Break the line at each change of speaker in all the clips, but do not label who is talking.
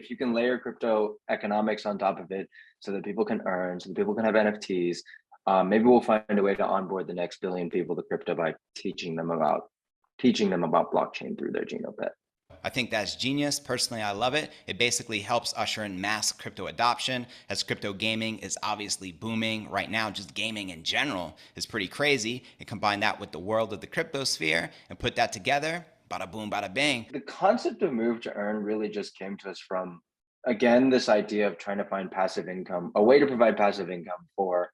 if you can layer crypto economics on top of it so that people can earn, so that people can have NFTs, maybe we'll find a way to onboard the next billion people to crypto by teaching them about blockchain through their Genopet.
I think that's genius. Personally, I love it. It basically helps usher in mass crypto adoption, as crypto gaming is obviously booming right now. Just gaming in general is pretty crazy. And combine that with the world of the crypto sphere and put that together, bada boom, bada bang.
The concept of move to earn really just came to us from, again, this idea of trying to find passive income, a way to provide passive income for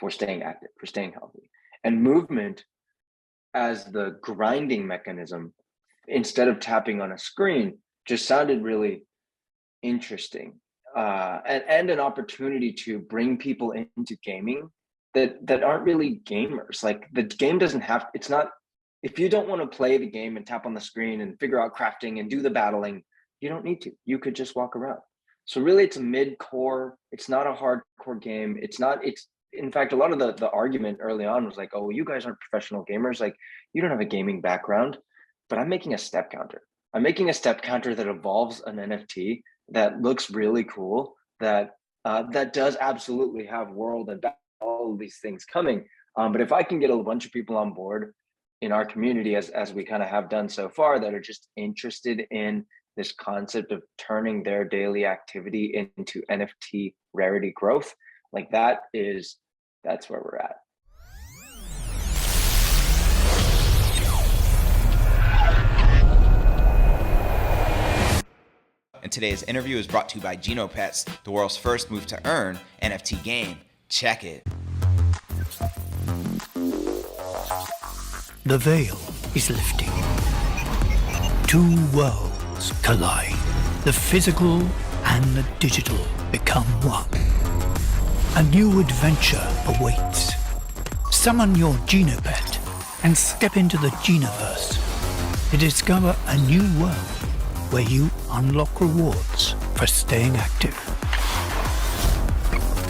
staying active, for staying healthy. And movement as the grinding mechanism, instead of tapping on a screen, just sounded really interesting, and an opportunity to bring people into gaming that aren't really gamers. Like, the game doesn't have, it's not, if you don't want to play the game and tap on the screen and figure out crafting and do the battling, you don't need to. You could just walk around. So really, it's a mid-core. It's not a hardcore game. It's in fact, a lot of the argument early on was like, oh, you guys aren't professional gamers. Like, you don't have a gaming background. But I'm making a step counter. I'm making a step counter that evolves an NFT that looks really cool, that does absolutely have world and all of these things coming. But if I can get a bunch of people on board in our community, as we kind of have done so far, that are just interested in this concept of turning their daily activity into NFT rarity growth, like that's where we're at.
And today's interview is brought to you by Genopets, the world's first move to earn NFT game. Check it.
The veil is lifting. Two worlds collide. The physical and the digital become one. A new adventure awaits. Summon your Genopet and step into the Genoverse to discover a new world where you unlock rewards for staying active.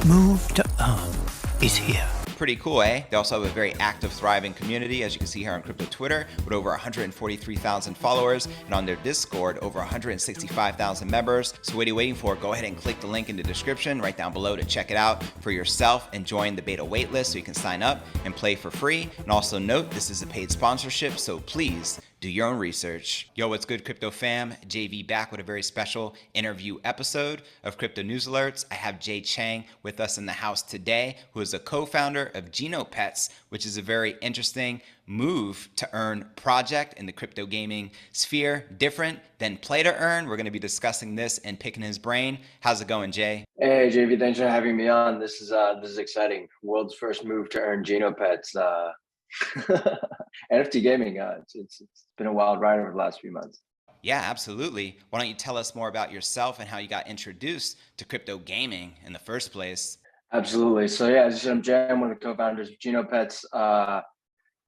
Move to Earn is here.
Pretty cool, eh? They also have a very active, thriving community, as you can see here on Crypto Twitter, with over 143,000 followers, and on their Discord, over 165,000 members. So what are you waiting for? Go ahead and click the link in the description right down below to check it out for yourself and join the beta waitlist so you can sign up and play for free. And also note, this is a paid sponsorship, so please do your own research. Yo, what's good, crypto fam? JV back with a very special interview episode of Crypto News Alerts. I have Chang with us in the house today, who is a co-founder of Genopets, which is a very interesting move to earn project in the crypto gaming sphere, different than play to earn. We're going to be discussing this and picking his brain. How's it going, Jay?
Hey, JV, thanks for having me on. This is exciting. World's first move to earn Genopets. NFT gaming, it's been a wild ride over the last few months.
Yeah, absolutely. Why don't you tell us more about yourself and how you got introduced to crypto gaming in the first place?
Absolutely. So yeah, as you said, I'm Jay. I'm one of the co-founders of Genopets.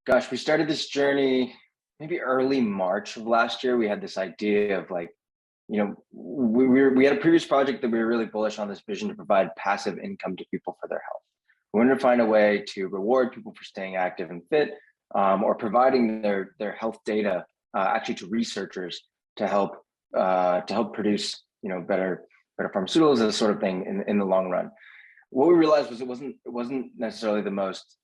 Gosh, we started this journey maybe early March of last year. We had this idea of, like, you know, we had a previous project that we were really bullish on, this vision to provide passive income to people for their health. We wanted to find a way to reward people for staying active and fit, or providing their health data actually to researchers to help produce, you know, better pharmaceuticals, this sort of thing in the long run. What we realized was it wasn't necessarily the most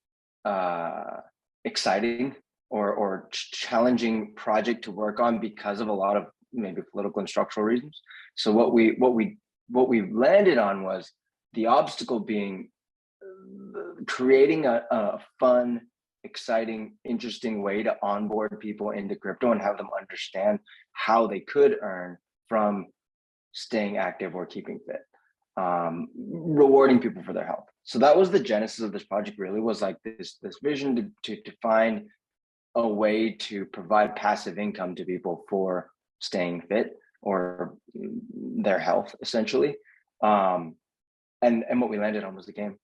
exciting or challenging project to work on because of a lot of maybe political and structural reasons. So what we landed on was the obstacle being creating a fun, exciting, interesting way to onboard people into crypto and have them understand how they could earn from staying active or keeping fit, rewarding people for their health. So that was the genesis of this project. Really was like this vision to find a way to provide passive income to people for staying fit or their health, essentially. And what we landed on was the game.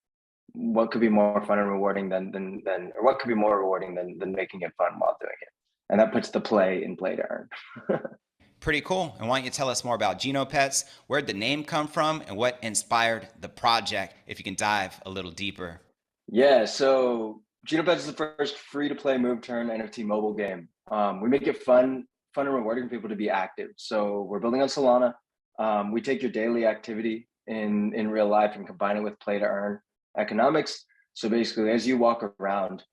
What could be more fun and rewarding than or what could be more rewarding than making it fun while doing it? And that puts the play in play to earn.
Pretty cool. And why don't you tell us more about Genopets, where'd the name come from, and what inspired the project, if you can dive a little deeper?
Yeah, so Genopets is the first free-to-play move-to-earn NFT mobile game. We make it fun and rewarding for people to be active. So we're building on Solana. We take your daily activity in real life and combine it with play to earn economics. So basically, as you walk around,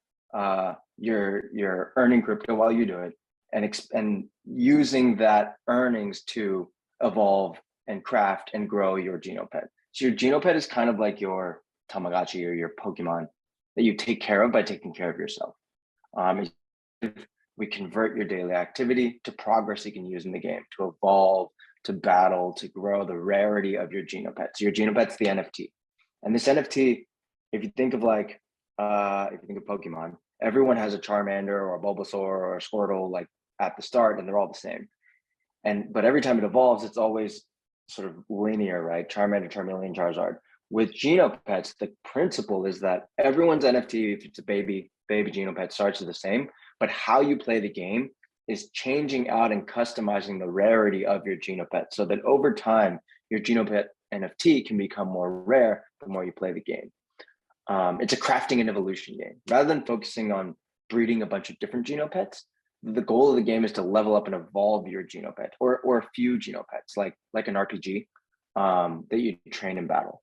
you're earning crypto while you do it, and using that earnings to evolve and craft and grow your Genopet. So your Genopet is kind of like your Tamagotchi or your Pokemon that you take care of by taking care of yourself. We convert your daily activity to progress you can use in the game to evolve, to battle, to grow the rarity of your Genopet. So your Genopet's the NFT. And this NFT, if you think of Pokemon, everyone has a Charmander or a Bulbasaur or a Squirtle like at the start, and they're all the same. But every time it evolves, it's always sort of linear, right? Charmander, Charmeleon, Charizard. With Genopets, the principle is that everyone's NFT, if it's a baby Genopet, starts the same, but how you play the game is changing out and customizing the rarity of your Genopet so that over time, your Genopet NFT can become more rare the more you play the game. It's a crafting and evolution game. Rather than focusing on breeding a bunch of different Genopets, the goal of the game is to level up and evolve your Genopet or a few Genopets, like an RPG that you train in battle.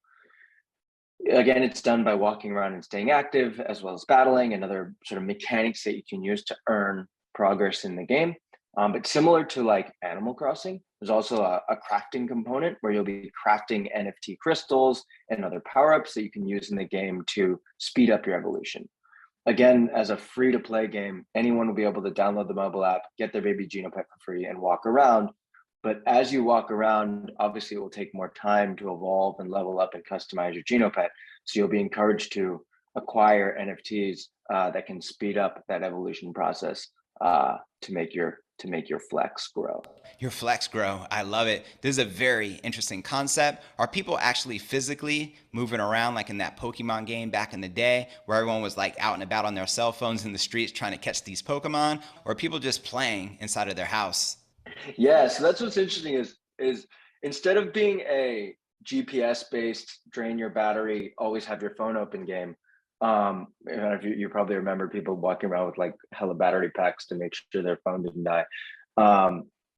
Again, it's done by walking around and staying active, as well as battling and other sort of mechanics that you can use to earn progress in the game. But similar to like Animal Crossing, there's also a crafting component where you'll be crafting NFT crystals and other power-ups that you can use in the game to speed up your evolution. Again, as a free-to-play game, anyone will be able to download the mobile app, get their baby Genopet for free, and walk around. But as you walk around, obviously it will take more time to evolve and level up and customize your Genopet. So you'll be encouraged to acquire NFTs that can speed up that evolution process to make your flex grow.
Your flex grow. I love it. This is a very interesting concept. Are people actually physically moving around like in that Pokemon game back in the day where everyone was like out and about on their cell phones in the streets trying to catch these Pokemon? Or are people just playing inside of their house?
Yeah, so that's what's interesting is instead of being a GPS based drain your battery, always have your phone open game. You probably remember people walking around with like hella battery packs to make sure their phone didn't die.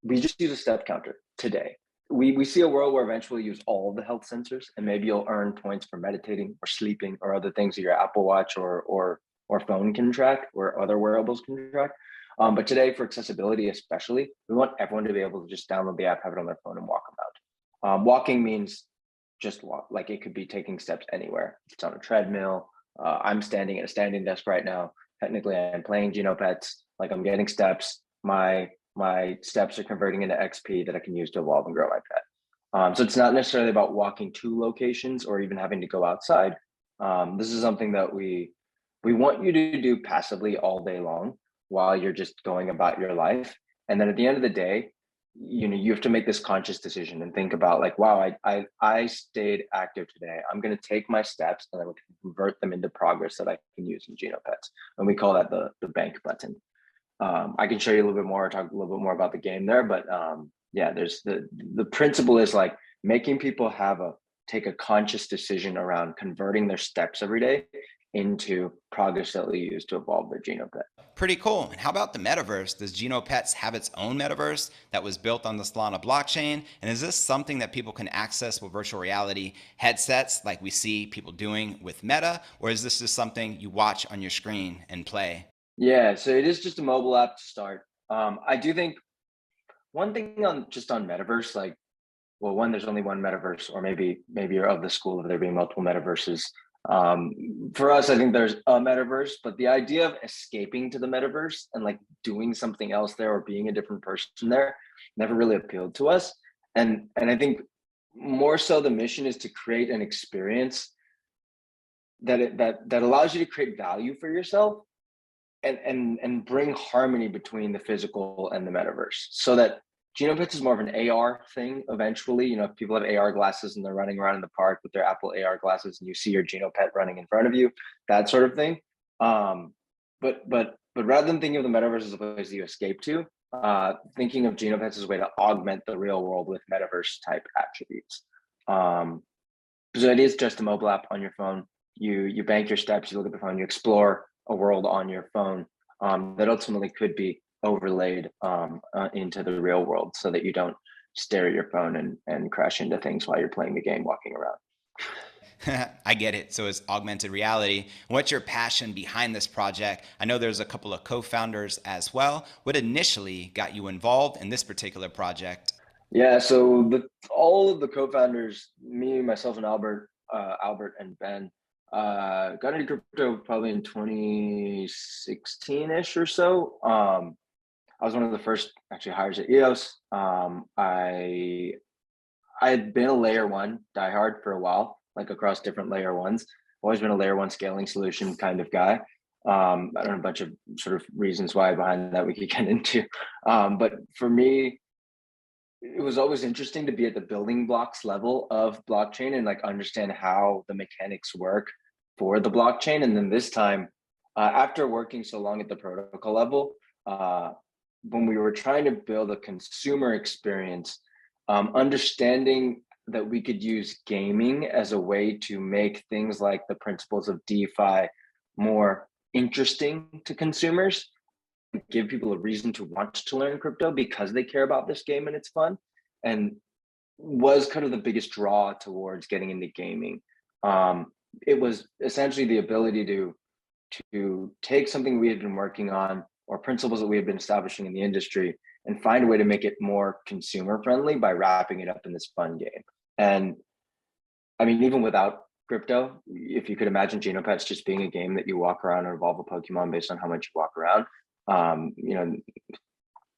We just use a step counter today. We see a world where eventually we use all of the health sensors, and maybe you'll earn points for meditating or sleeping or other things that your Apple Watch or phone can track or other wearables can track. But today, for accessibility especially, we want everyone to be able to just download the app, have it on their phone, and walk around. Walking means just walk. Like it could be taking steps anywhere. It's on a treadmill. I'm standing at a standing desk right now. Technically, I'm playing Genopets. Like I'm getting steps. My steps are converting into XP that I can use to evolve and grow my pet. So it's not necessarily about walking to locations or even having to go outside. This is something that we want you to do passively all day long while you're just going about your life. And then at the end of the day, you have to make this conscious decision and think about like, wow, I stayed active today. I'm going to take my steps and then we can convert them into progress that I can use in Genopets. And we call that the bank button. I can show you a little bit more, talk a little bit more about the game there, but yeah, there's the principle is like making people take a conscious decision around converting their steps every day into progress that they use to evolve their Genopet.
Pretty cool. And how about the metaverse? Does Genopets have its own metaverse that was built on the Solana blockchain? And is this something that people can access with virtual reality headsets like we see people doing with Meta? Or is this just something you watch on your screen and play?
Yeah, so it is just a mobile app to start. I do think one thing on metaverse, like, well, one, there's only one metaverse, or maybe you're of the school of there being multiple metaverses. For us, I think there's a metaverse, but the idea of escaping to the metaverse and like doing something else there or being a different person there never really appealed to us. And I think more so the mission is to create an experience that allows you to create value for yourself and bring harmony between the physical and the metaverse, so that Genopets is more of an AR thing eventually. If people have AR glasses and they're running around in the park with their Apple AR glasses and you see your Genopet running in front of you, that sort of thing. But rather than thinking of the metaverse as a place that you escape to, thinking of Genopets as a way to augment the real world with metaverse type attributes. So it is just a mobile app on your phone. You bank your steps, you look at the phone, you explore a world on your phone that ultimately could be overlaid into the real world, so that you don't stare at your phone and crash into things while you're playing the game, walking around.
I get it. So it's augmented reality. What's your passion behind this project? I know there's a couple of co-founders as well. What initially got you involved in this particular project?
Yeah, so all of the co-founders, me, myself, and Albert and Ben, got into crypto probably in 2016-ish or so. I was one of the first actually hires at EOS. I had been a layer one diehard for a while, like across different layer ones. Always been a layer one scaling solution kind of guy. I don't know, a bunch of sort of reasons why behind that we could get into. But for me, it was always interesting to be at the building blocks level of blockchain and like understand how the mechanics work for the blockchain. And then this time, after working so long at the protocol level, when we were trying to build a consumer experience, understanding that we could use gaming as a way to make things like the principles of DeFi more interesting to consumers, give people a reason to want to learn crypto because they care about this game and it's fun, and was kind of the biggest draw towards getting into gaming. It was essentially the ability to take something we had been working on or principles that we had been establishing in the industry and find a way to make it more consumer friendly by wrapping it up in this fun game. And I mean, even without crypto, if you could imagine Genopets just being a game that you walk around and evolve a Pokemon based on how much you walk around, you know,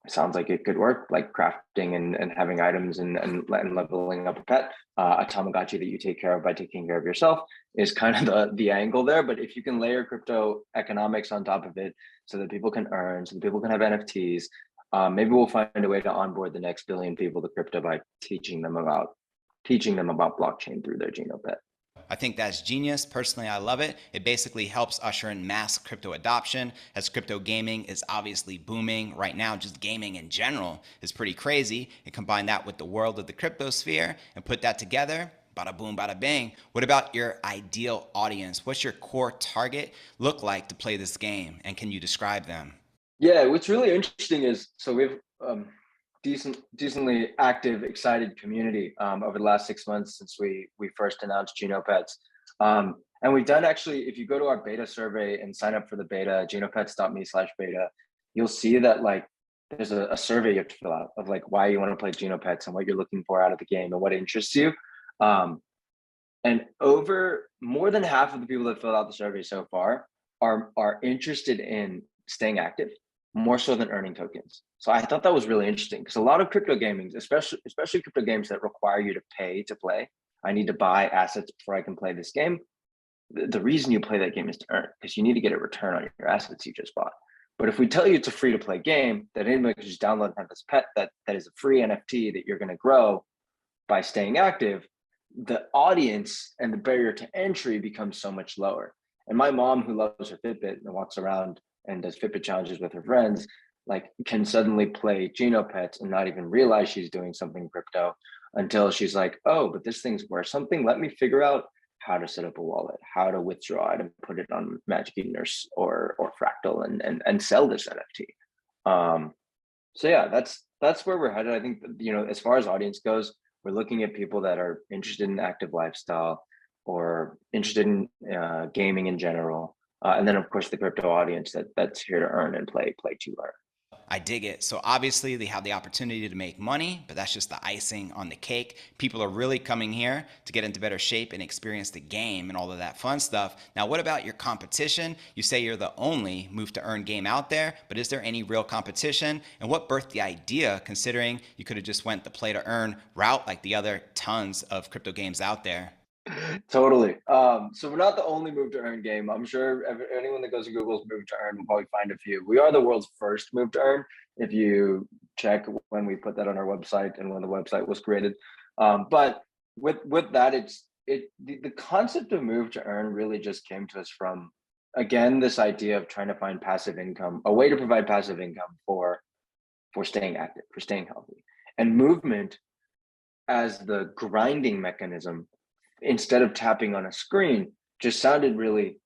sounds like it could work, like crafting and having items and leveling up a pet. A Tamagotchi that you take care of by taking care of yourself is kind of the angle there. But if you can layer crypto economics on top of it so that people can earn, so that people can have NFTs, maybe we'll find a way to onboard the next billion people to crypto by teaching them about blockchain through their Genopet.
I think that's genius. Personally, I love it. It basically helps usher in mass crypto adoption, as crypto gaming is obviously booming right now. Just gaming in general is pretty crazy. And combine that with the world of the crypto sphere and put that together, bada boom, bada bang. What about your ideal audience? What's your core target look like to play this game? And can you describe them?
Yeah, what's really interesting is, so we have decently active, excited community over the last 6 months since we first announced Genopets. And we've done, actually, if you go to our beta survey and sign up for the beta, genopets.me/beta, you'll see that like there's a survey you have to fill out of like why you want to play Genopets and what you're looking for out of the game and what interests you. And over more than half of the people that filled out the survey so far are interested in staying active, more so than earning tokens. So I thought that was really interesting because a lot of crypto gaming, especially crypto games that require you to pay to play, I need to buy assets before I can play this game. The reason you play that game is to earn, because you need to get a return on your assets you just bought. But if we tell you it's a free to play game, that anybody can just download and have this pet that is a free NFT that you're going to grow by staying active, the audience and the barrier to entry becomes so much lower. And my mom, who loves her Fitbit and walks around and does Fitbit challenges with her friends, like can suddenly play Genopets and not even realize she's doing something crypto until she's like, oh, but this thing's worth something. Let me figure out how to set up a wallet, how to withdraw it and put it on Magic Eden or Fractal and sell this NFT. So yeah, that's where we're headed. I think, you know, as far as audience goes, we're looking at people that are interested in active lifestyle or interested in gaming in general. And then of course the crypto audience that's here to earn and play to learn.
I dig it. So obviously they have the opportunity to make money, but that's just the icing on the cake. People are really coming here to get into better shape and experience the game and all of that fun stuff. Now, what about your competition? You say you're the only move to earn game out there, but is there any real competition? And what birthed the idea, considering you could have just went the play to earn route like the other tons of crypto games out there?
Totally. So we're not the only move to earn game. I'm sure anyone that goes to Google's move to earn will probably find a few. We are the world's first move to earn. If you check when we put that on our website and when the website was created. But with that, the concept of move to earn really just came to us from, again, this idea of trying to find passive income, a way to provide passive income for staying active, for staying healthy, and movement as the grinding mechanism instead of tapping on a screen just sounded really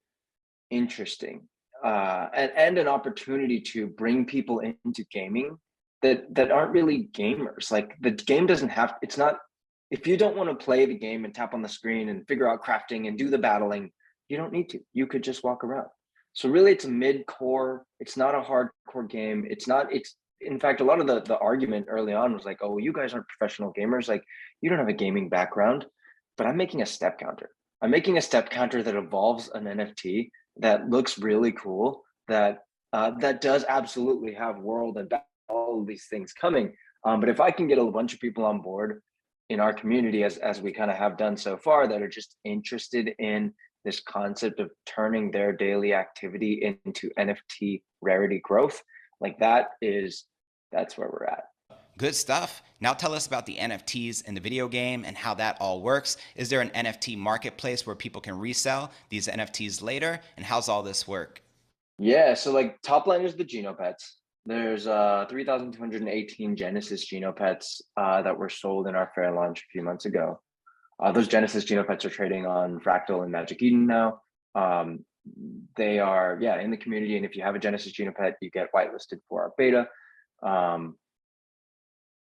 interesting, and an opportunity to bring people into gaming that aren't really gamers. Like the game doesn't have, it's not, if you don't want to play the game and tap on the screen and figure out crafting and do the battling, you don't need to. You could just walk around. So really it's a mid-core, it's not a hardcore game. It's in fact, a lot of the argument early on was like, oh, you guys aren't professional gamers. Like you don't have a gaming background, but I'm making a step counter. I'm making a step counter that evolves an NFT that looks really cool, that does absolutely have world and all of these things coming. But if I can get a bunch of people on board in our community, as we kind of have done so far, that are just interested in this concept of turning their daily activity into NFT rarity growth, like that's where we're at.
Good stuff. Now tell us about the NFTs in the video game and how that all works. Is there an NFT marketplace where people can resell these NFTs later? And how's all this work?
Yeah, so like top line is the Genopets. There's 3,218 Genesis Genopets that were sold in our fair launch a few months ago. Those Genesis Genopets are trading on Fractal and Magic Eden now. They are, in the community. And if you have a Genesis Genopet, you get whitelisted for our beta.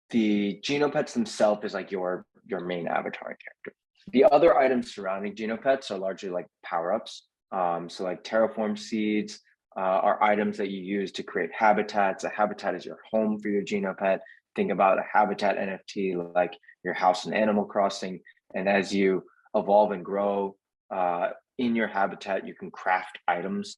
The Genopets themselves is like your main avatar character. The other items surrounding Genopets are largely like power-ups. So like terraform seeds are items that you use to create habitats. A habitat is your home for your Genopet. Think about a habitat NFT like your house in Animal Crossing. And as you evolve and grow in your habitat, you can craft items.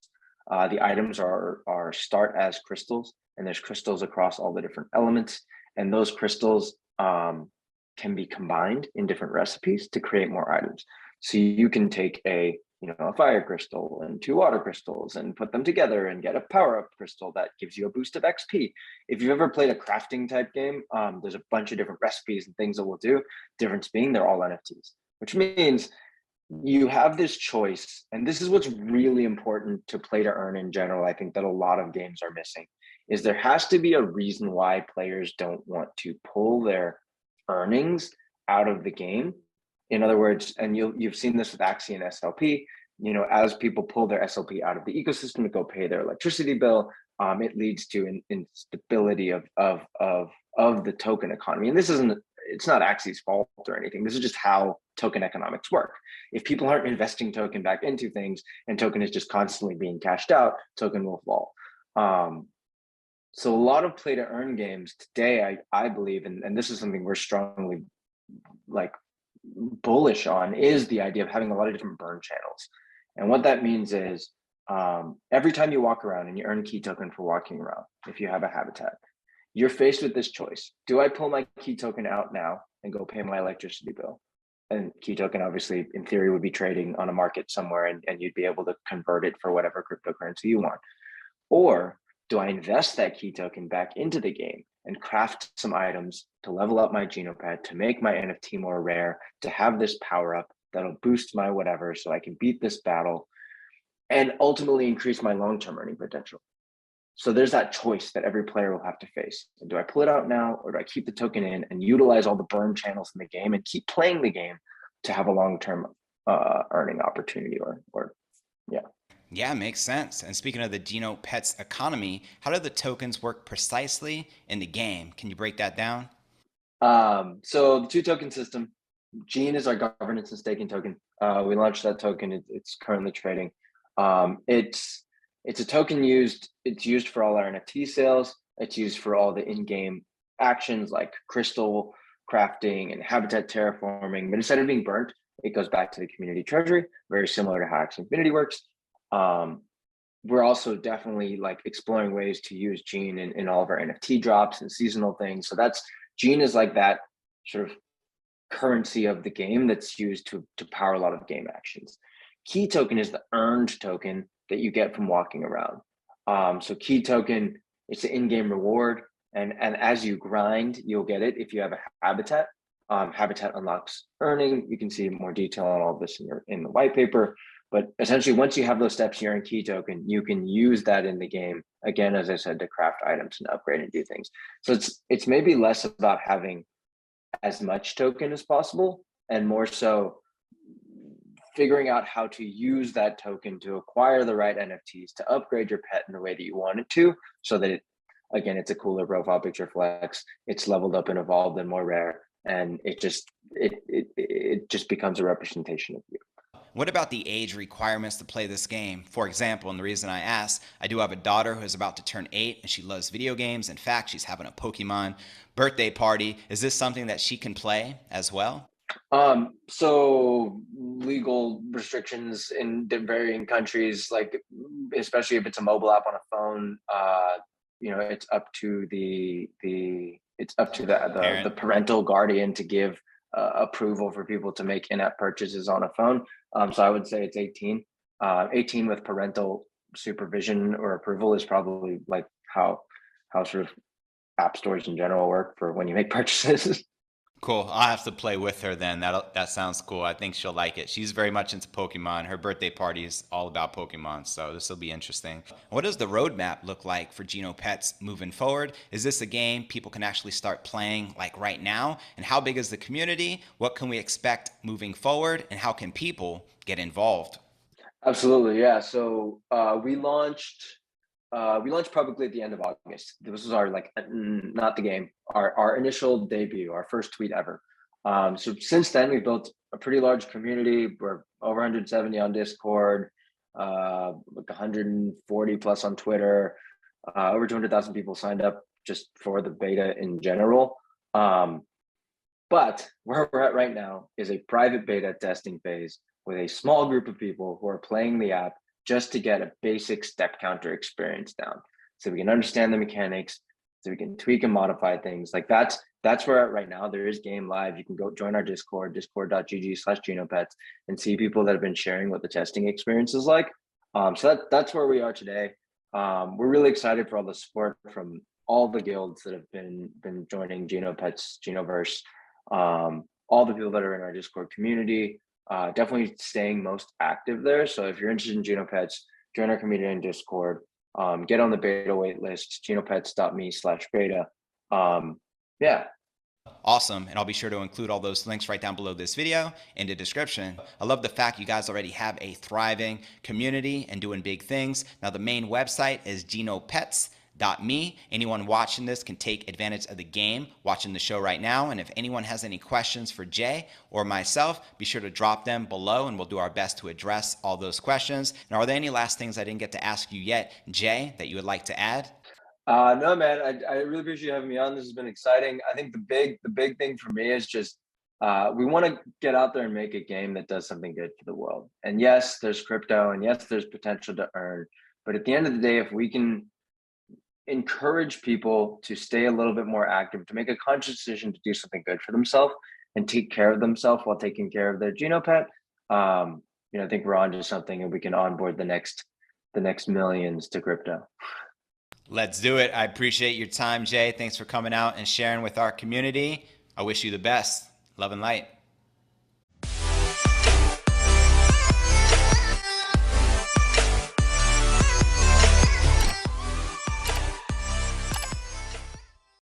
The items are start as crystals, and there's crystals across all the different elements. And those crystals can be combined in different recipes to create more items. So you can take a fire crystal and 2 water crystals and put them together and get a power-up crystal that gives you a boost of XP. If you've ever played a crafting type game, there's a bunch of different recipes and things that we'll do. Difference being they're all NFTs, which means you have this choice. And this is what's really important to play to earn in general. I think that a lot of games are missing is there has to be a reason why players don't want to pull their earnings out of the game. In other words, and you've seen this with Axie and SLP, as people pull their SLP out of the ecosystem to go pay their electricity bill, it leads to an instability of the token economy. And it's not Axie's fault or anything. This is just how token economics work. If people aren't investing token back into things and token is just constantly being cashed out, token will fall. So a lot of play to earn games today, I believe, and this is something we're strongly bullish on, is the idea of having a lot of different burn channels. And what that means is every time you walk around and you earn key token for walking around, if you have a habitat, you're faced with this choice. Do I pull my key token out now and go pay my electricity bill? And key token obviously in theory would be trading on a market somewhere and you'd be able to convert it for whatever cryptocurrency you want. Or do I invest that key token back into the game and craft some items to level up my Genopet, to make my NFT more rare, to have this power up that'll boost my whatever so I can beat this battle and ultimately increase my long-term earning potential? So there's that choice that every player will have to face. Do I pull it out now, or do I keep the token in and utilize all the burn channels in the game and keep playing the game to have a long-term earning opportunity
Yeah, makes sense. And speaking of the Genopets economy, how do the tokens work precisely in the game? Can you break that down?
So the 2-token system, Gene is our governance and staking token. We launched that token. It's currently trading. It's a token it's used for all our NFT sales. It's used for all the in-game actions like crystal crafting and habitat terraforming. But instead of being burnt, it goes back to the community treasury, very similar to how Axie Infinity works. We're also definitely exploring ways to use Gene in all of our NFT drops and seasonal things. So Gene is like that sort of currency of the game that's used to power a lot of game actions. Key token is the earned token that you get from walking around. So key token, it's an in-game reward. And as you grind, you'll get it if you have a habitat. Habitat unlocks earning. You can see more detail on all of this in the white paper. But essentially, once you have those steps, you earn key token. You can use that in the game, again, as I said, to craft items and upgrade and do things. So it's maybe less about having as much token as possible and more so figuring out how to use that token to acquire the right NFTs to upgrade your pet in the way that you want it to, so that it again, it's a cooler profile picture flex. It's leveled up and evolved and more rare, and it just becomes a representation of you.
What about the age requirements to play this game? For example, and the reason I ask, I do have a daughter who is about to turn 8 and she loves video games. In fact, she's having a Pokemon birthday party. Is this something that she can play as well?
So legal restrictions in varying countries, like especially if it's a mobile app on a phone, it's up to the parental guardian to give approval for people to make in-app purchases on a phone. So I would say it's 18. 18 with parental supervision or approval is probably like how sort of app stores in general work for when you make purchases.
Cool. I'll have to play with her then. That sounds cool. I think she'll like it. She's very much into Pokemon. Her birthday party is all about Pokemon, so this will be interesting. What does the roadmap look like for Genopets moving forward? Is this a game people can actually start playing like right now? And how big is the community? What can we expect moving forward? And how can people get involved?
Absolutely, yeah. So we launched publicly at the end of August. This was our not the game, our initial debut, our first tweet ever. So since then, we've built a pretty large community. We're over 170 on Discord, like 140 plus on Twitter. Over 200,000 people signed up just for the beta in general. But where we're at right now is a private beta testing phase with a small group of people who are playing the app just to get a basic step counter experience down, so we can understand the mechanics, so we can tweak and modify things. Like that's where we're at right now. There is game live. You can go join our Discord, discord.gg/Genopets, and see people that have been sharing what the testing experience is like. So that's where we are today. We're really excited for all the support from all the guilds that have been joining Genopets, Genoverse, all the people that are in our Discord community. Definitely staying most active there. So if you're interested in Genopets, join our community in Discord, get on the beta wait list, genopets.me/beta. Yeah.
Awesome. And I'll be sure to include all those links right down below this video in the description. I love the fact you guys already have a thriving community and doing big things. Now, the main website is genopets.me. Anyone watching this can take advantage of the game, watching the show right now. And if anyone has any questions for Jay or myself, be sure to drop them below and we'll do our best to address all those questions. Now, are there any last things I didn't get to ask you yet, Jay, that you would like to add?
No, man, I really appreciate you having me on. This has been exciting. I think the big thing for me is just we want to get out there and make a game that does something good for the world. And yes, there's crypto, and yes, there's potential to earn. But at the end of the day, if we can encourage people to stay a little bit more active, to make a conscious decision to do something good for themselves and take care of themselves while taking care of their Genopet, I think we're on to something, and we can onboard the next millions to crypto.
Let's do it. I appreciate your time, Jay. Thanks for coming out and sharing with our community. I wish you the best. Love and light.